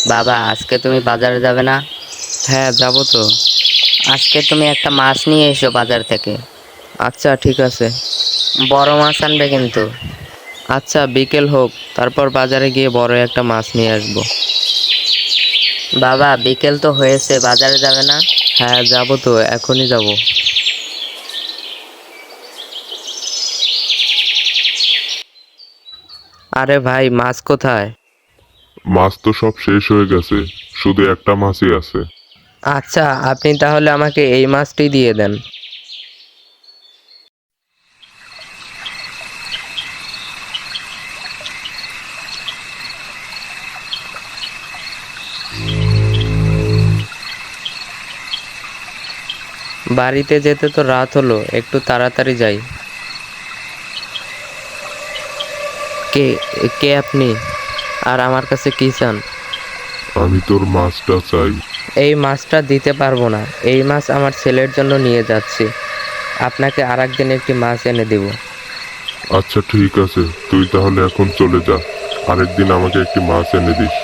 বাবা, আজকে তুমি বাজারে যাবে না? হ্যাঁ, যাব তো। আজকে তুমি একটা মাছ নিয়ে এসো বাজার থেকে। আচ্ছা, ঠিক আছে। বড় মাছ আনবে কিন্তু। আচ্ছা, বিকেল হোক, তারপর বাজারে গিয়ে বড় একটা মাছ নিয়ে আসবো। বাবা, বিকেল তো হয়েছে, বাজারে যাবে না? হ্যাঁ, যাব তো, এখনই যাব। আরে ভাই, মাছ কোথায়? মাছ তো সব শেষ হয়ে গেছে, শুধু একটা মাছই আছে। আচ্ছা, আপনি তাহলে আমাকে এই মাছটি দিয়ে দেন। বাড়িতে যেতে তো রাত হলো, একটু তাড়াতাড়ি যাই। কে কে আপনি? আর আমার কাছে কি চান? আমি তোর মাছটা চাই। এই মাছটা দিতে পারবো না। এই মাছ আমার ছেলের জন্য নিয়ে যাচ্ছি। আপনাকে আরেকদিন একটি মাছ এনে দেব। আচ্ছা ঠিক আছে, তুই তাহলে এখন চলে যা, আরেকদিন আমাকে একটি মাছ এনে দিস।